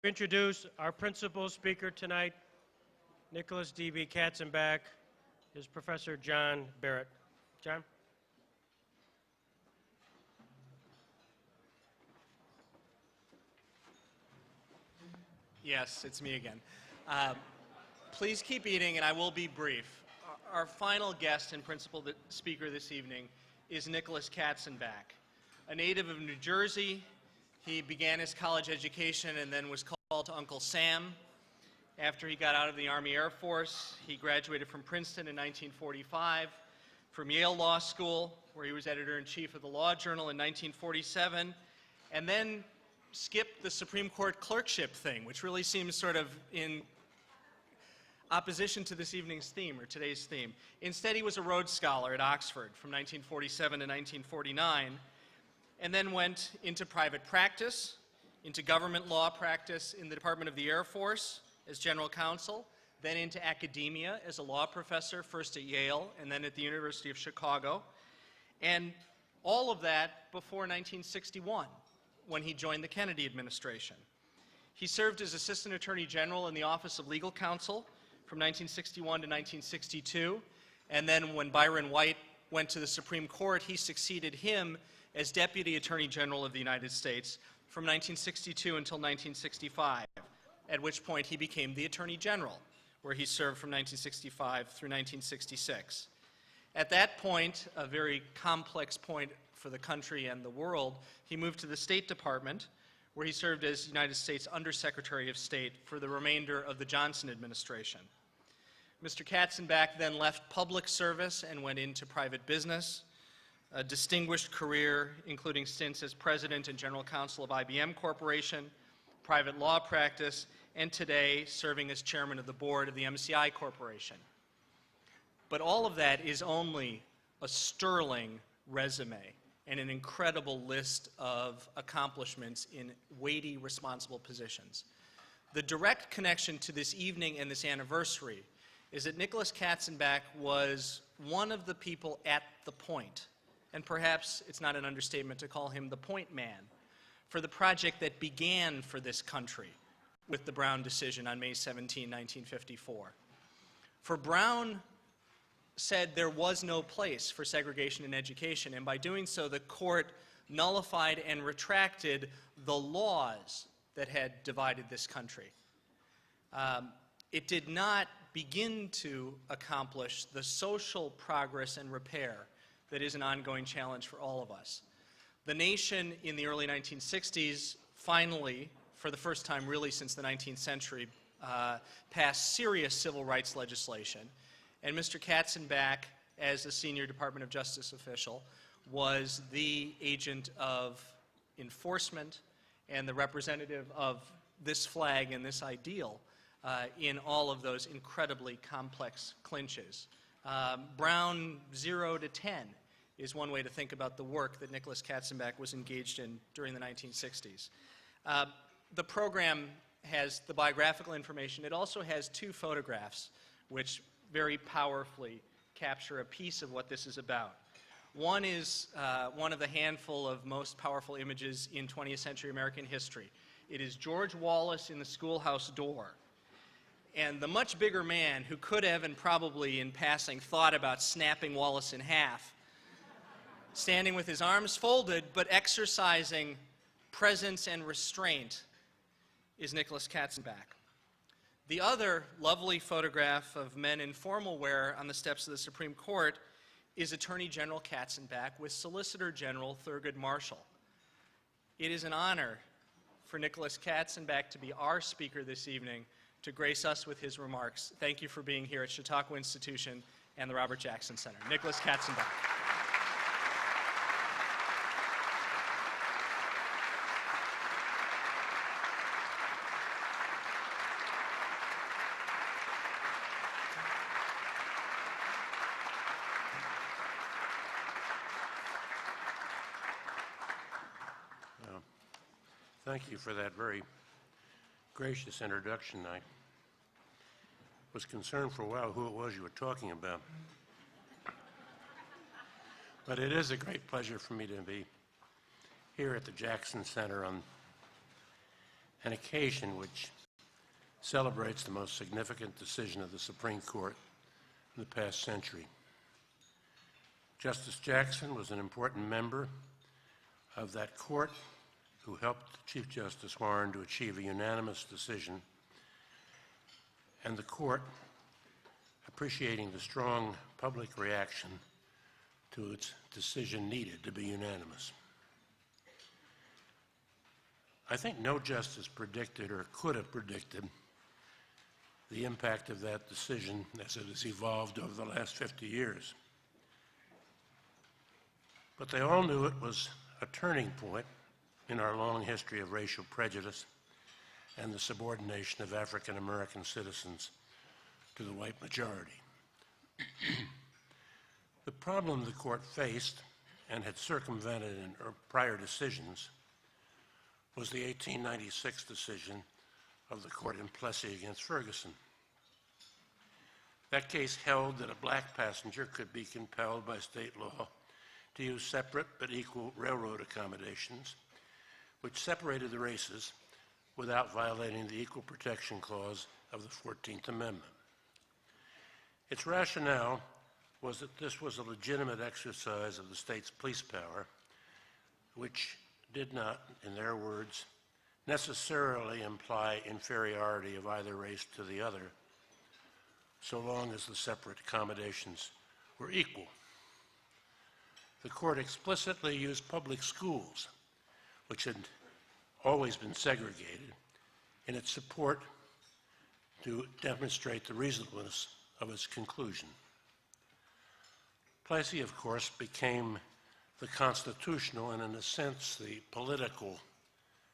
Introduce our principal speaker tonight, Nicholas D.B. Katzenbach, is Professor John Barrett. John? Yes, it's me again. Please keep eating, and I will be brief. Our final guest and principal speaker this evening is Nicholas Katzenbach. A native of New Jersey, he began his college education and then was called to Uncle Sam. After he got out of the Army Air Force, he graduated from Princeton in 1945, from Yale Law School, where he was editor-in-chief of the Law Journal in 1947, and then skipped the Supreme Court clerkship thing, which really seems sort of in opposition to this evening's theme, or today's theme. Instead, he was a Rhodes Scholar at Oxford from 1947 to 1949, and then went into private practice, into government law practice in the Department of the Air Force as general counsel, then into academia as a law professor, first at Yale and then at the University of Chicago, and all of that before 1961, when he joined the Kennedy administration. He served as Assistant Attorney General in the Office of Legal Counsel from 1961 to 1962, and then when Byron White went to the Supreme Court, he succeeded him as Deputy Attorney General of the United States from 1962 until 1965, at which point he became the Attorney General, where he served from 1965 through 1966. At that point, a very complex point for the country and the world, he moved to the State Department, where he served as United States Undersecretary of State for the remainder of the Johnson administration. Mr. Katzenbach then left public service and went into private business, a distinguished career including stints as president and general counsel of IBM Corporation, private law practice, and today serving as chairman of the board of the MCI Corporation. But all of that is only a sterling resume and an incredible list of accomplishments in weighty, responsible positions. The direct connection to this evening and this anniversary is that Nicholas Katzenbach was one of the people at the point, and perhaps it's not an understatement to call him the point man, for the project that began for this country with the Brown decision on May 17, 1954. For Brown said there was no place for segregation in education, and by doing so, the court nullified and retracted the laws that had divided this country. It did not begin to accomplish the social progress and repair that is an ongoing challenge for all of us. The nation in the early 1960s finally, for the first time really since the 19th century, passed serious civil rights legislation. And Mr. Katzenbach, as a senior Department of Justice official, was the agent of enforcement and the representative of this flag and this ideal in all of those incredibly complex clinches. Brown 0 to 10 is one way to think about the work that Nicholas Katzenbach was engaged in during the 1960s. The program has the biographical information. It also has two photographs which very powerfully capture a piece of what this is about. One is one of the handful of most powerful images in 20th century American history. It is George Wallace in the schoolhouse door. And the much bigger man who could have and probably in passing thought about snapping Wallace in half, standing with his arms folded but exercising presence and restraint, is Nicholas Katzenbach. The other lovely photograph of men in formal wear on the steps of the Supreme Court is Attorney General Katzenbach with Solicitor General Thurgood Marshall. It is an honor for Nicholas Katzenbach to be our speaker this evening, to grace us with his remarks. Thank you for being here at Chautauqua Institution and the Robert Jackson Center. Nicholas Katzenbach. Thank you for that very gracious introduction. I was concerned for a while who it was you were talking about. But it is a great pleasure for me to be here at the Jackson Center on an occasion which celebrates the most significant decision of the Supreme Court in the past century. Justice Jackson was an important member of that court who helped Chief Justice Warren to achieve a unanimous decision, and the court, appreciating the strong public reaction to its decision, needed to be unanimous. I think no justice predicted or could have predicted the impact of that decision as it has evolved over the last 50 years. But they all knew it was a turning point in our long history of racial prejudice and the subordination of African American citizens to the white majority. The problem the court faced and had circumvented in prior decisions was the 1896 decision of the court in Plessy against Ferguson. That case held that a black passenger could be compelled by state law to use separate but equal railroad accommodations, which separated the races without violating the Equal Protection Clause of the 14th Amendment. Its rationale was that this was a legitimate exercise of the state's police power, which did not, in their words, necessarily imply inferiority of either race to the other, so long as the separate accommodations were equal. The court explicitly used public schools, which had always been segregated, in its support to demonstrate the reasonableness of its conclusion. Plessy, of course, became the constitutional and, in a sense, the political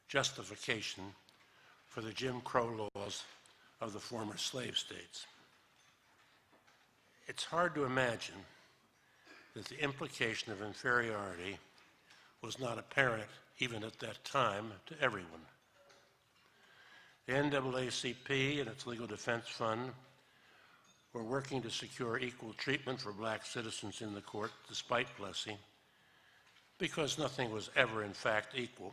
justification for the Jim Crow laws of the former slave states. It's hard to imagine that the implication of inferiority was not apparent even at that time to everyone. The NAACP and its Legal Defense Fund were working to secure equal treatment for black citizens in the court despite Plessy, because nothing was ever in fact equal,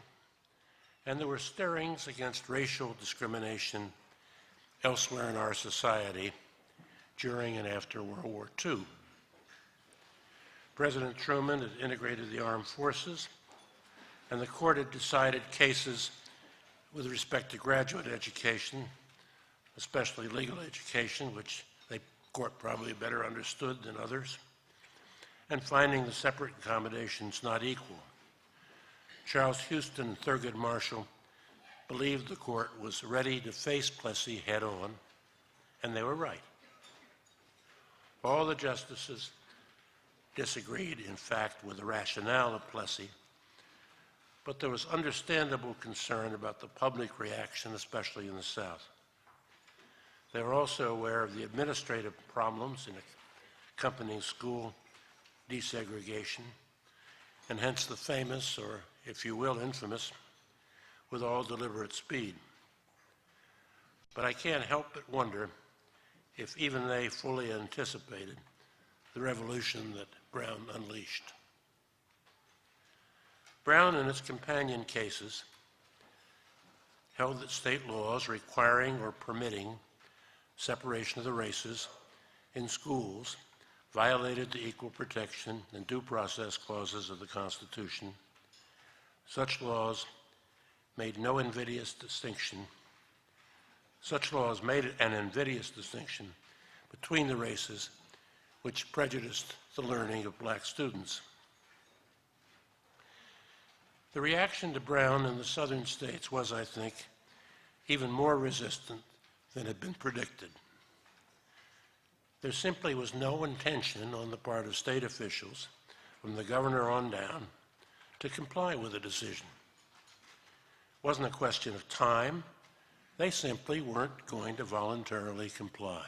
and there were stirrings against racial discrimination elsewhere in our society during and after World War II. President Truman had integrated the armed forces, and the court had decided cases with respect to graduate education, especially legal education, which the court probably better understood than others, and finding the separate accommodations not equal. Charles Houston and Thurgood Marshall believed the court was ready to face Plessy head on, and they were right. All the justices disagreed, in fact, with the rationale of Plessy, but there was understandable concern about the public reaction, especially in the South. They were also aware of the administrative problems in accompanying school desegregation, and hence the famous, or if you will, infamous, with all deliberate speed. But I can't help but wonder if even they fully anticipated the revolution that Brown unleashed. Brown and its companion cases held that state laws requiring or permitting separation of the races in schools violated the equal protection and due process clauses of the Constitution. Such laws made no invidious distinction. Such laws made an invidious distinction between the races, which prejudiced the learning of black students. The reaction to Brown in the southern states was, I think, even more resistant than had been predicted. There simply was no intention on the part of state officials, from the governor on down, to comply with the decision. It wasn't a question of time. They simply weren't going to voluntarily comply.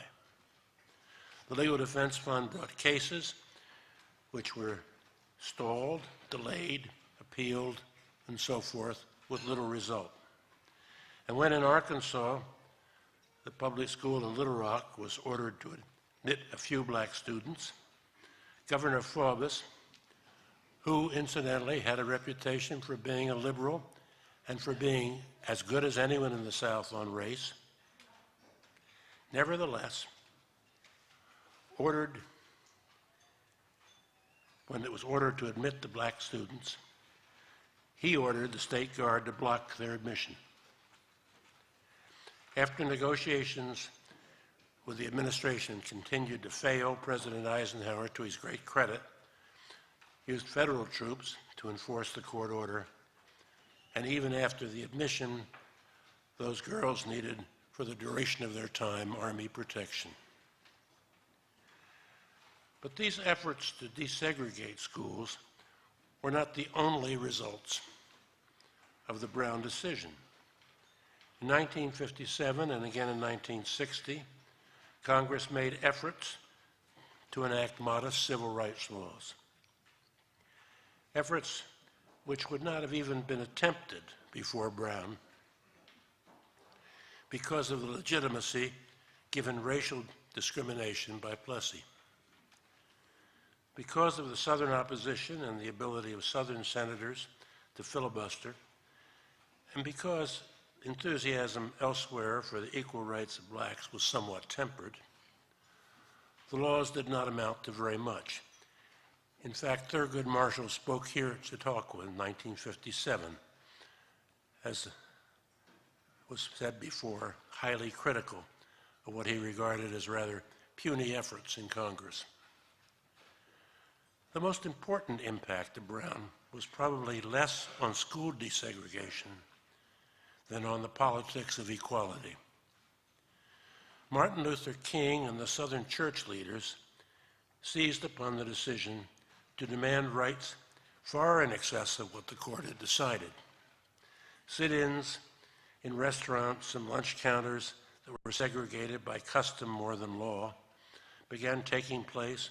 The Legal Defense Fund brought cases which were stalled, delayed, appealed, and so forth, with little result. And when in Arkansas, the public school in Little Rock was ordered to admit a few black students, Governor Faubus, who incidentally had a reputation for being a liberal and for being as good as anyone in the South on race, nevertheless, when it was ordered to admit the black students, he ordered the State Guard to block their admission. After negotiations with the administration continued to fail, President Eisenhower, to his great credit, used federal troops to enforce the court order, and even after the admission, those girls needed, for the duration of their time, Army protection. But these efforts to desegregate schools were not the only results of the Brown decision. In 1957 and again in 1960, Congress made efforts to enact modest civil rights laws. Efforts which would not have even been attempted before Brown because of the legitimacy given racial discrimination by Plessy. Because of the Southern opposition and the ability of Southern senators to filibuster, and because enthusiasm elsewhere for the equal rights of blacks was somewhat tempered, the laws did not amount to very much. In fact, Thurgood Marshall spoke here at Chautauqua in 1957, as was said before, highly critical of what he regarded as rather puny efforts in Congress. The most important impact of Brown was probably less on school desegregation than on the politics of equality. Martin Luther King and the Southern church leaders seized upon the decision to demand rights far in excess of what the court had decided. Sit-ins in restaurants and lunch counters that were segregated by custom more than law began taking place,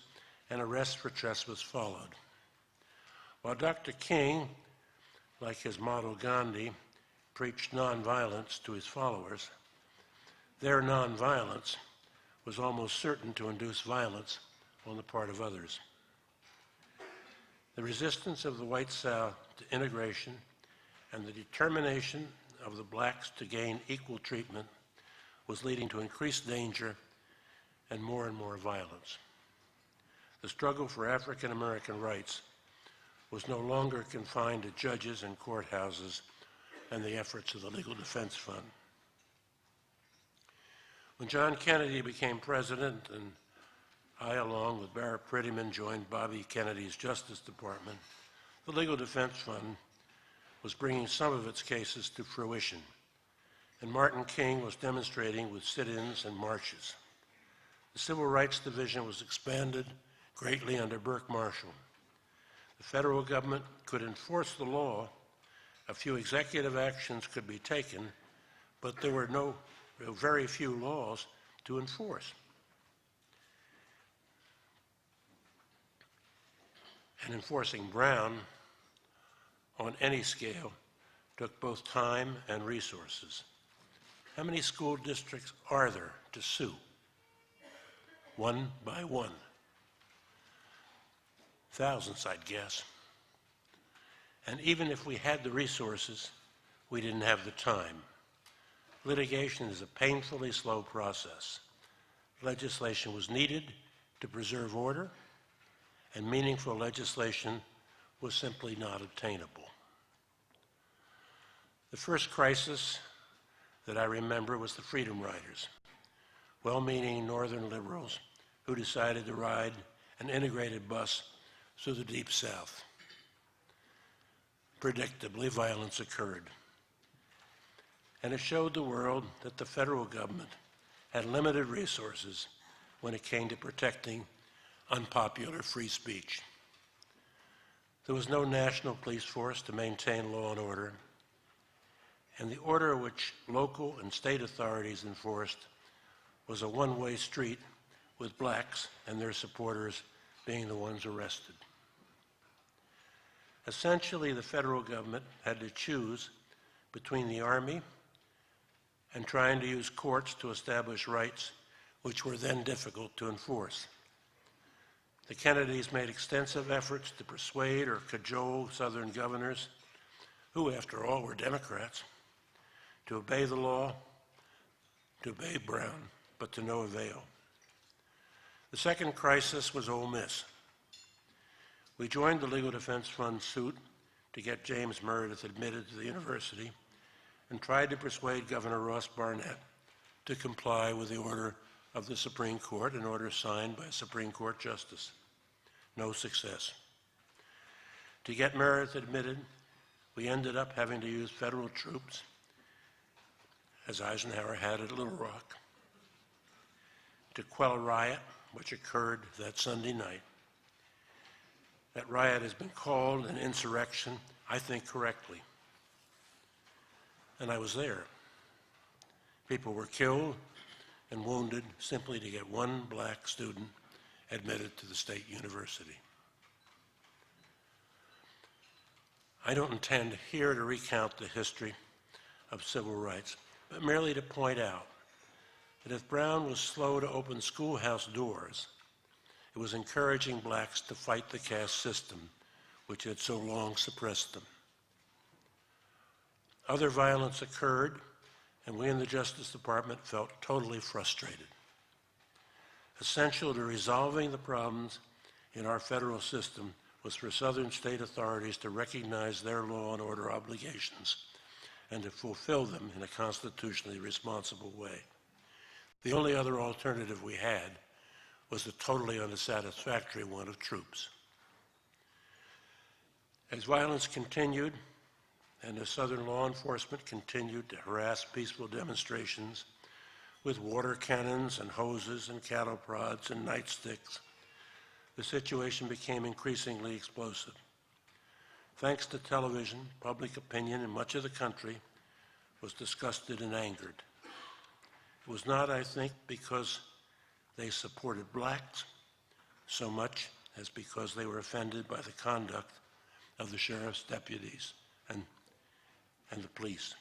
and arrests for trespass followed. While Dr. King, like his model Gandhi, preached nonviolence to his followers, their nonviolence was almost certain to induce violence on the part of others. The resistance of the white South to integration and the determination of the blacks to gain equal treatment was leading to increased danger and more violence. The struggle for African American rights was no longer confined to judges and courthouses and the efforts of the Legal Defense Fund. When John Kennedy became president and I, along with Barrett Prettyman, joined Bobby Kennedy's Justice Department, the Legal Defense Fund was bringing some of its cases to fruition, and Martin King was demonstrating with sit-ins and marches. The Civil Rights Division was expanded greatly under Burke Marshall. The federal government could enforce the law. A few executive actions could be taken, but there were very few laws to enforce. And enforcing Brown on any scale took both time and resources. How many school districts are there to sue? One by one. Thousands, I'd guess. And even if we had the resources, we didn't have the time. Litigation is a painfully slow process. Legislation was needed to preserve order, and meaningful legislation was simply not obtainable. The first crisis that I remember was the Freedom Riders, well-meaning Northern liberals who decided to ride an integrated bus through the Deep South. Predictably, violence occurred, and it showed the world that the federal government had limited resources when it came to protecting unpopular free speech. There was no national police force to maintain law and order, and the order which local and state authorities enforced was a one-way street, with blacks and their supporters being the ones arrested. Essentially, the federal government had to choose between the Army and trying to use courts to establish rights which were then difficult to enforce. The Kennedys made extensive efforts to persuade or cajole Southern governors who, after all, were Democrats, to obey the law, to obey Brown, but to no avail. The second crisis was Ole Miss. We joined the Legal Defense Fund suit to get James Meredith admitted to the university and tried to persuade Governor Ross Barnett to comply with the order of the Supreme Court, an order signed by a Supreme Court justice. No success. To get Meredith admitted, we ended up having to use federal troops, as Eisenhower had at Little Rock, to quell a riot which occurred that Sunday night. That riot has been called an insurrection, I think correctly. And I was there. People were killed and wounded simply to get one black student admitted to the state university. I don't intend here to recount the history of civil rights, but merely to point out that if Brown was slow to open schoolhouse doors, it was encouraging blacks to fight the caste system, which had so long suppressed them. Other violence occurred, and we in the Justice Department felt totally frustrated. Essential to resolving the problems in our federal system was for Southern state authorities to recognize their law and order obligations and to fulfill them in a constitutionally responsible way. The only other alternative we had was the totally unsatisfactory one of troops. As violence continued and as Southern law enforcement continued to harass peaceful demonstrations with water cannons and hoses and cattle prods and nightsticks, the situation became increasingly explosive. Thanks to television, public opinion in much of the country was disgusted and angered. It was not, I think, because they supported blacks so much as because they were offended by the conduct of the sheriff's deputies and the police.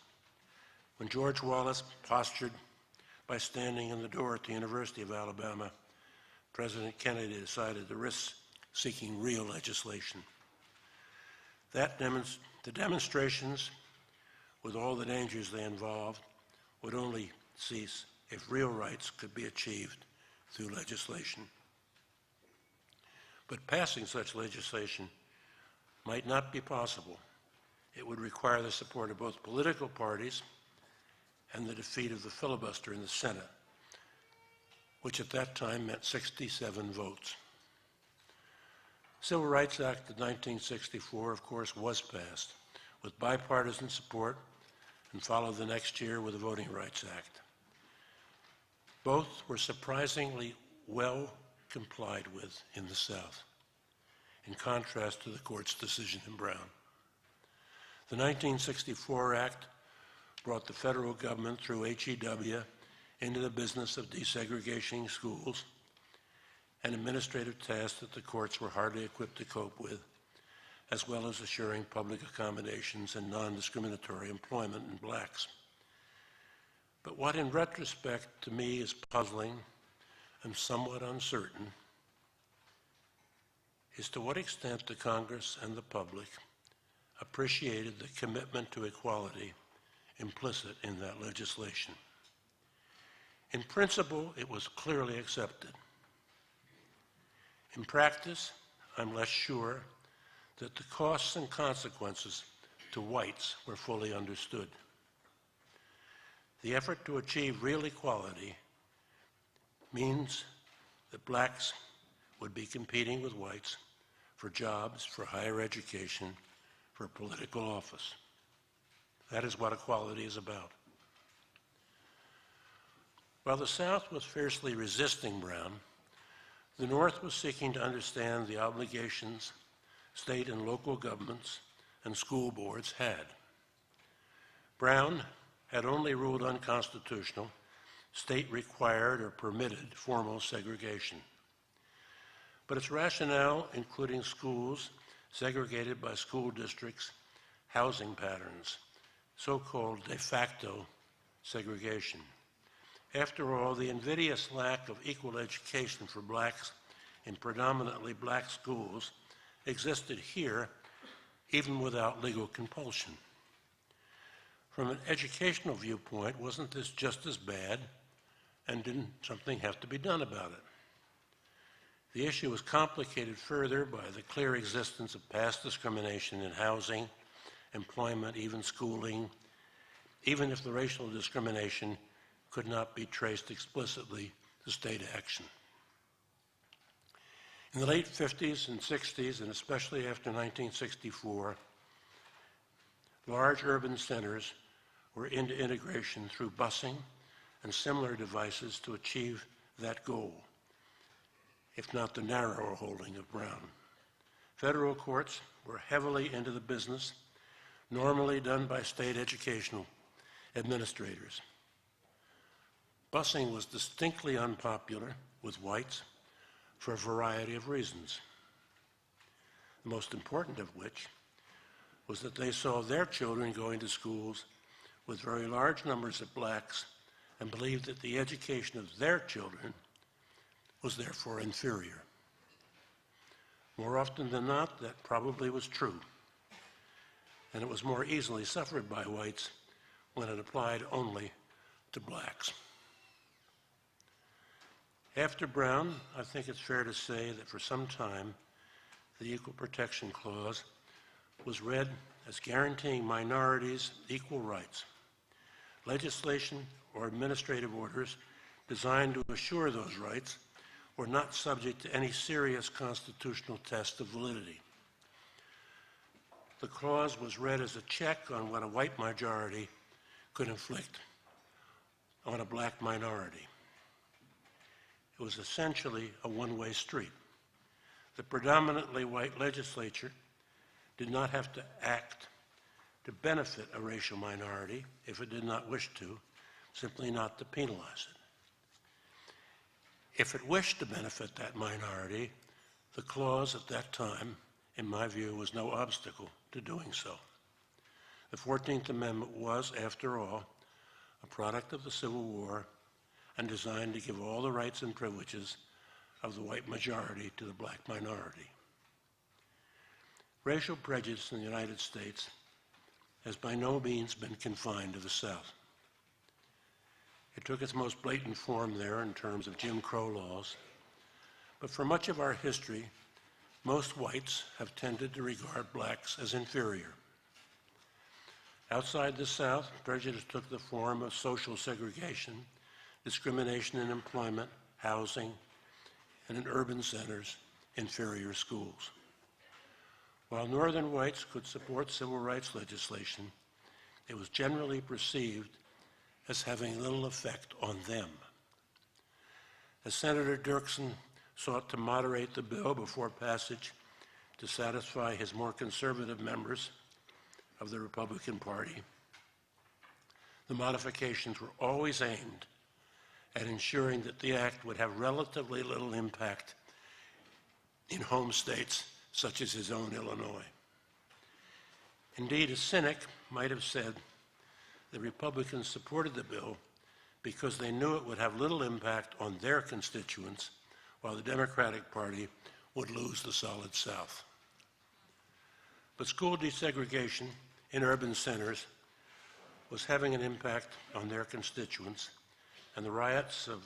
When George Wallace postured by standing in the door at the University of Alabama, President Kennedy decided to risk seeking real legislation. The demonstrations, with all the dangers they involved, would only cease if real rights could be achieved through legislation. But passing such legislation might not be possible. It would require the support of both political parties and the defeat of the filibuster in the Senate, which at that time meant 67 votes. Civil Rights Act of 1964, of course, was passed with bipartisan support and followed the next year with the Voting Rights Act. Both were surprisingly well complied with in the South, in contrast to the court's decision in Brown. The 1964 Act brought the federal government through HEW into the business of desegregating schools, an administrative task that the courts were hardly equipped to cope with, as well as assuring public accommodations and non-discriminatory employment in blacks. But what in retrospect to me is puzzling and somewhat uncertain is to what extent the Congress and the public appreciated the commitment to equality implicit in that legislation. In principle, it was clearly accepted. In practice, I'm less sure that the costs and consequences to whites were fully understood. The effort to achieve real equality means that blacks would be competing with whites for jobs, for higher education, for political office. That is what equality is about. While the South was fiercely resisting Brown, the North was seeking to understand the obligations state and local governments and school boards had. Brown had only ruled unconstitutional state-required or permitted formal segregation. But its rationale, including schools segregated by school districts, housing patterns, so-called de facto segregation. After all, the invidious lack of equal education for blacks in predominantly black schools existed here even without legal compulsion. From an educational viewpoint, wasn't this just as bad, and didn't something have to be done about it? The issue was complicated further by the clear existence of past discrimination in housing, employment, even schooling, even if the racial discrimination could not be traced explicitly to state action. In the late 50s and 60s, and especially after 1964, large urban centers were into integration through busing and similar devices to achieve that goal, if not the narrower holding of Brown. Federal courts were heavily into the business, normally done by state educational administrators. Busing was distinctly unpopular with whites for a variety of reasons, the most important of which was that they saw their children going to schools with very large numbers of blacks and believed that the education of their children was therefore inferior. More often than not, that probably was true, and it was more easily suffered by whites when it applied only to blacks. After Brown, I think it's fair to say that for some time, the Equal Protection Clause was read as guaranteeing minorities equal rights. Legislation or administrative orders designed to assure those rights were not subject to any serious constitutional test of validity. The clause was read as a check on what a white majority could inflict on a black minority. It was essentially a one-way street. The predominantly white legislature did not have to act to benefit a racial minority if it did not wish to, simply not to penalize it. If it wished to benefit that minority, the clause at that time, in my view, was no obstacle to doing so. The 14th Amendment was, after all, a product of the Civil War and designed to give all the rights and privileges of the white majority to the black minority. Racial prejudice in the United States has by no means been confined to the South. It took its most blatant form there in terms of Jim Crow laws, but for much of our history, most whites have tended to regard blacks as inferior. Outside the South, prejudice took the form of social segregation, discrimination in employment, housing, and in urban centers, inferior schools. While Northern whites could support civil rights legislation, it was generally perceived as having little effect on them. As Senator Dirksen sought to moderate the bill before passage to satisfy his more conservative members of the Republican Party, the modifications were always aimed at ensuring that the act would have relatively little impact in home states such as his own Illinois. Indeed, a cynic might have said the Republicans supported the bill because they knew it would have little impact on their constituents, while the Democratic Party would lose the solid South. But school desegregation in urban centers was having an impact on their constituents, and the riots of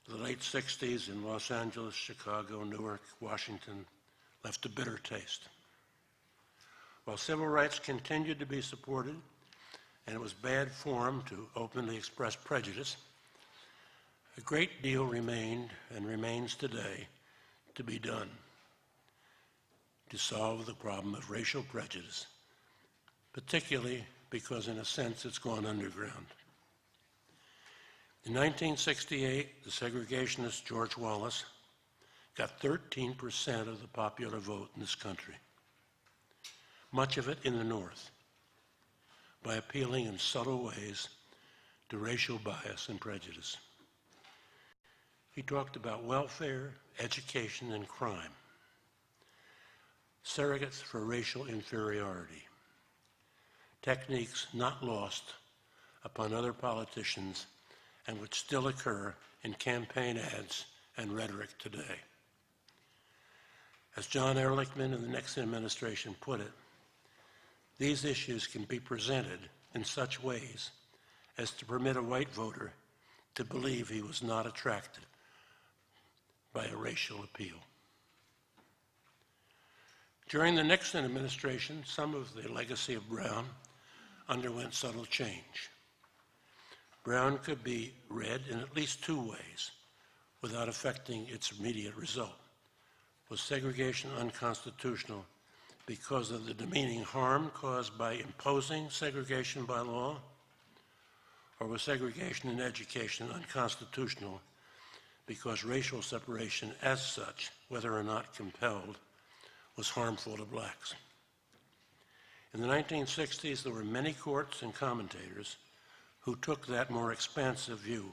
the late 60s in Los Angeles, Chicago, Newark, Washington left a bitter taste. While civil rights continued to be supported, and it was bad form to openly express prejudice, a great deal remained and remains today to be done to solve the problem of racial prejudice, particularly because, in a sense, it's gone underground. In 1968, the segregationist George Wallace got 13% of the popular vote in this country, much of it in the North, by appealing in subtle ways to racial bias and prejudice. He talked about welfare, education, and crime, surrogates for racial inferiority, techniques not lost upon other politicians and which still occur in campaign ads and rhetoric today. As John Ehrlichman in the Nixon administration put it, these issues can be presented in such ways as to permit a white voter to believe he was not attracted by a racial appeal. During the Nixon administration, some of the legacy of Brown underwent subtle change. Brown could be read in at least two ways without affecting its immediate result. Was segregation unconstitutional because of the demeaning harm caused by imposing segregation by law? Or was segregation in education unconstitutional because racial separation as such, whether or not compelled, was harmful to blacks? In the 1960s, there were many courts and commentators who took that more expansive view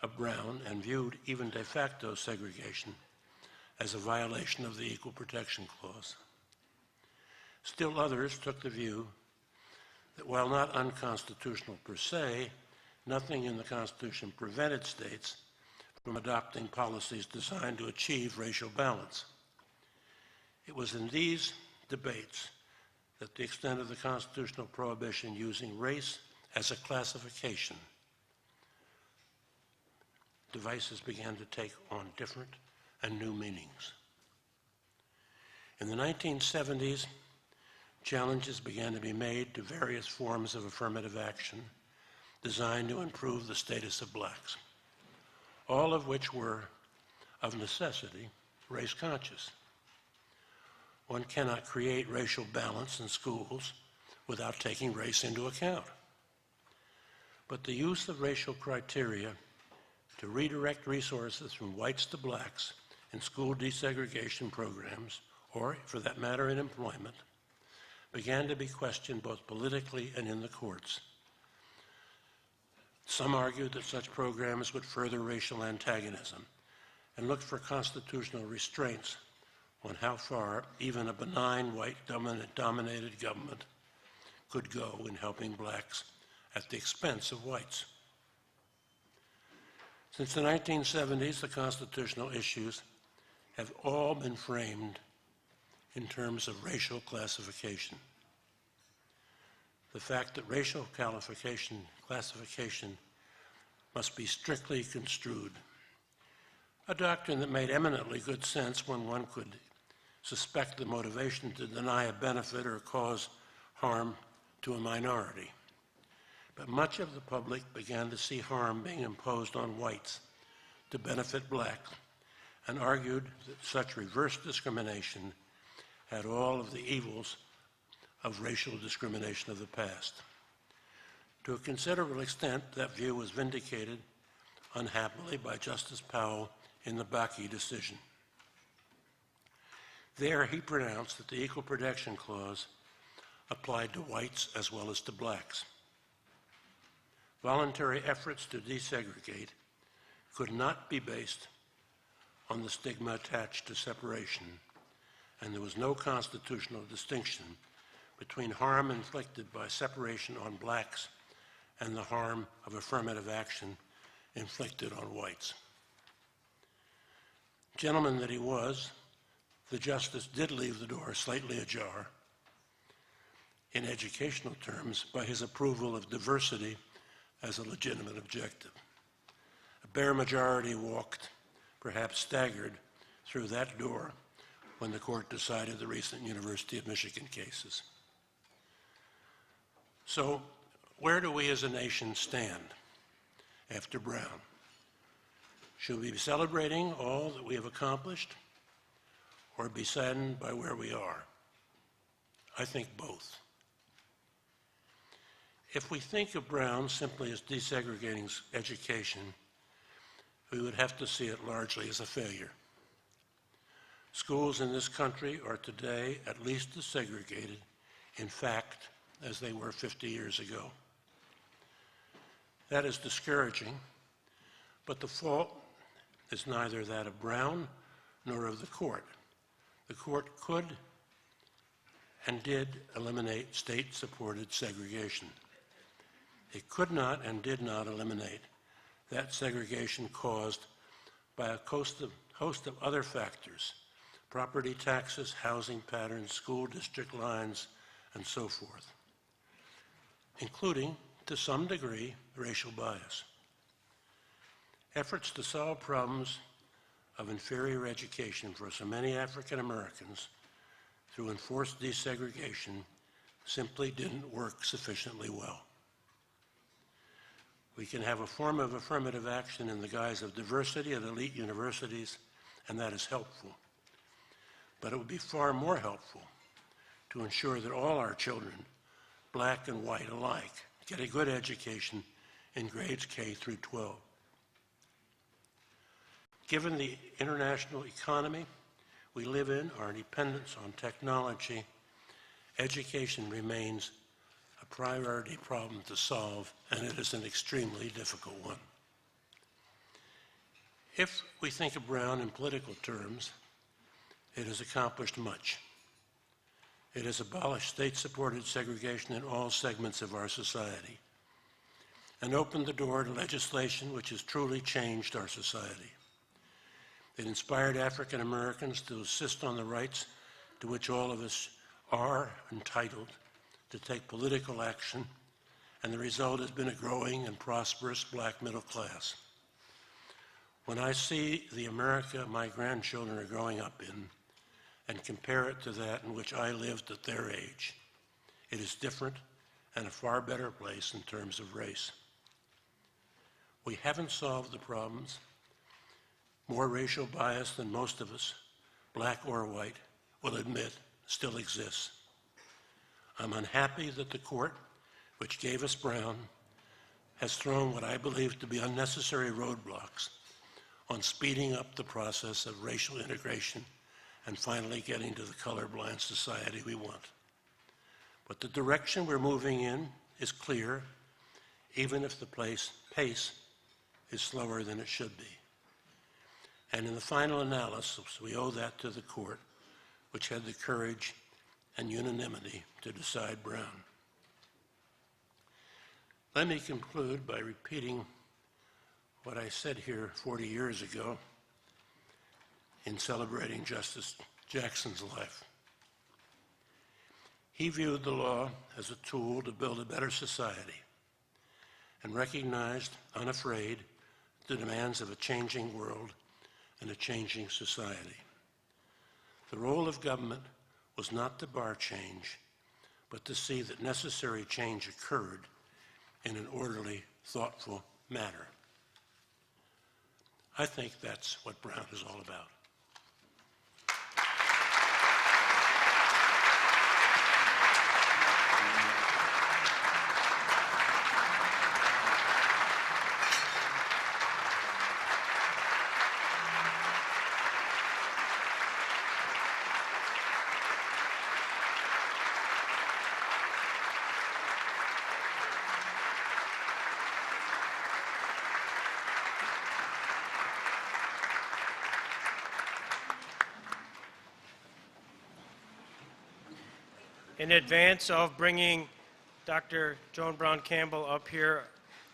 of Brown and viewed even de facto segregation as a violation of the Equal Protection Clause. Still others took the view that while not unconstitutional per se, nothing in the Constitution prevented states from adopting policies designed to achieve racial balance. It was in these debates that the extent of the constitutional prohibition using race as a classification, devices began to take on different and new meanings. In the 1970s, challenges began to be made to various forms of affirmative action designed to improve the status of blacks, all of which were, of necessity, race conscious. One cannot create racial balance in schools without taking race into account. But the use of racial criteria to redirect resources from whites to blacks in school desegregation programs, or for that matter in employment, began to be questioned both politically and in the courts. Some argued that such programs would further racial antagonism and looked for constitutional restraints on how far even a benign white-dominated government could go in helping blacks at the expense of whites. Since the 1970s, the constitutional issues have all been framed in terms of racial classification. The fact that racial classification must be strictly construed, a doctrine that made eminently good sense when one could suspect the motivation to deny a benefit or cause harm to a minority. But much of the public began to see harm being imposed on whites to benefit blacks and argued that such reverse discrimination had all of the evils of racial discrimination of the past. To a considerable extent, that view was vindicated, unhappily, by Justice Powell in the Bakke decision. There, he pronounced that the Equal Protection Clause applied to whites as well as to blacks. Voluntary efforts to desegregate could not be based on the stigma attached to separation, and there was no constitutional distinction between harm inflicted by separation on blacks and the harm of affirmative action inflicted on whites. Gentleman that he was, the justice did leave the door slightly ajar, in educational terms, by his approval of diversity as a legitimate objective. A bare majority walked, perhaps staggered, through that door when the court decided the recent University of Michigan cases. So, where do we as a nation stand after Brown? Should we be celebrating all that we have accomplished or be saddened by where we are? I think both. If we think of Brown simply as desegregating education, we would have to see it largely as a failure. Schools in this country are today at least as segregated, in fact, as they were 50 years ago. That is discouraging, but the fault is neither that of Brown nor of the court. The court could and did eliminate state-supported segregation. It could not and did not eliminate that segregation caused by a host of other factors: property taxes, housing patterns, school district lines, and so forth. including, to some degree, racial bias. Efforts to solve problems of inferior education for so many African Americans through enforced desegregation simply didn't work sufficiently well. We can have a form of affirmative action in the guise of diversity at elite universities, and that is helpful. But it would be far more helpful to ensure that all our children, black and white alike, get a good education in grades K through 12. Given the international economy we live in, our dependence on technology, education remains a priority problem to solve, and it is an extremely difficult one. If we think of Brown in political terms, it has accomplished much. It has abolished state-supported segregation in all segments of our society and opened the door to legislation which has truly changed our society. It inspired African Americans to insist on the rights to which all of us are entitled to take political action, and the result has been a growing and prosperous black middle class. When I see the America my grandchildren are growing up in and compare it to that in which I lived at their age, it is different and a far better place in terms of race. We haven't solved the problems. More racial bias than most of us, black or white, will admit still exists. I'm unhappy that the court, which gave us Brown, has thrown what I believe to be unnecessary roadblocks on speeding up the process of racial integration and finally getting to the colorblind society we want. But the direction we're moving in is clear, even if the pace is slower than it should be. And in the final analysis, we owe that to the court, which had the courage and unanimity to decide Brown. Let me conclude by repeating what I said here 40 years ago in celebrating Justice Jackson's life. He viewed the law as a tool to build a better society and recognized, unafraid, the demands of a changing world and a changing society. The role of government was not to bar change, but to see that necessary change occurred in an orderly, thoughtful manner. I think that's what Brown is all about. In advance of bringing Dr. Joan Brown Campbell up here,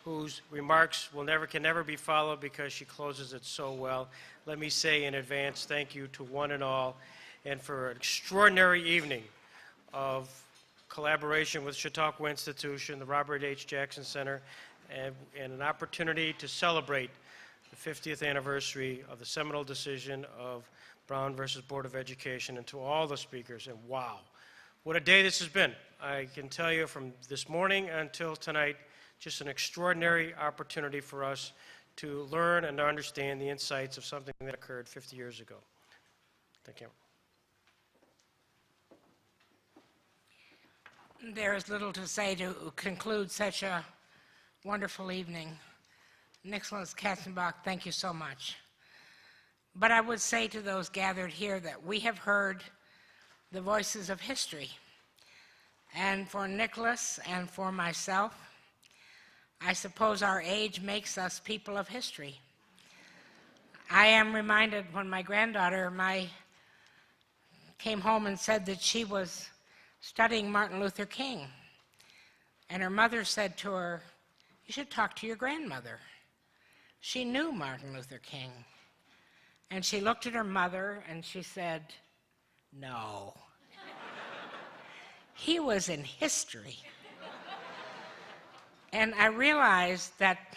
whose remarks can never be followed because she closes it so well, let me say in advance thank you to one and all, and for an extraordinary evening of collaboration with Chautauqua Institution, the Robert H. Jackson Center, and an opportunity to celebrate the 50th anniversary of the seminal decision of Brown versus Board of Education, and to all the speakers, and wow. What a day this has been. I can tell you from this morning until tonight, just an extraordinary opportunity for us to learn and to understand the insights of something that occurred 50 years ago. Thank you. There is little to say to conclude such a wonderful evening. Nicholas Katzenbach, thank you so much. But I would say to those gathered here that we have heard the voices of history. And for Nicholas and for myself, I suppose our age makes us people of history. I am reminded when my granddaughter came home and said that she was studying Martin Luther King. And her mother said to her, "You should talk to your grandmother." She knew Martin Luther King. And she looked at her mother and she said, "No. He was in history." And I realized that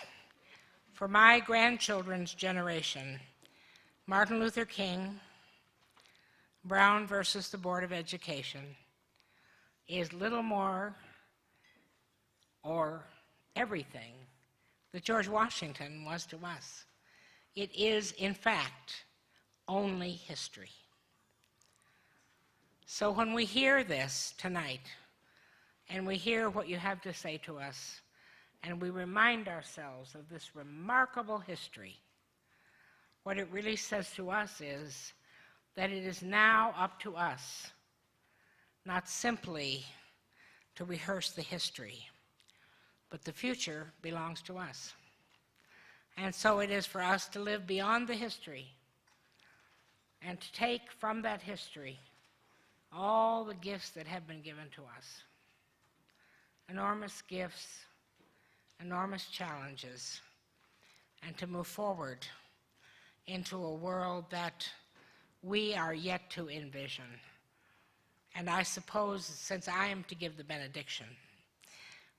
for my grandchildren's generation, Martin Luther King, Brown versus the Board of Education, is little more or everything that George Washington was to us. It is, in fact, only history. So when we hear this tonight, and we hear what you have to say to us, and we remind ourselves of this remarkable history, what it really says to us is that it is now up to us, not simply to rehearse the history, but the future belongs to us. And so it is for us to live beyond the history and to take from that history all the gifts that have been given to us. Enormous gifts, enormous challenges, and to move forward into a world that we are yet to envision. And I suppose, since I am to give the benediction,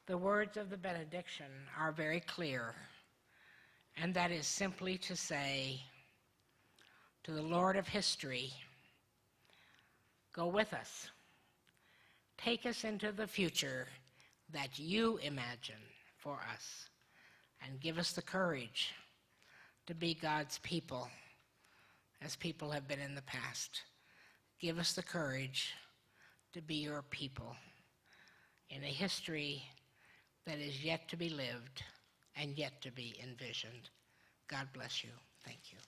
the words of the benediction are very clear, and that is simply to say to the Lord of history, go with us. Take us into the future that you imagine for us, and give us the courage to be God's people as people have been in the past. Give us the courage to be your people in a history that is yet to be lived and yet to be envisioned. God bless you. Thank you.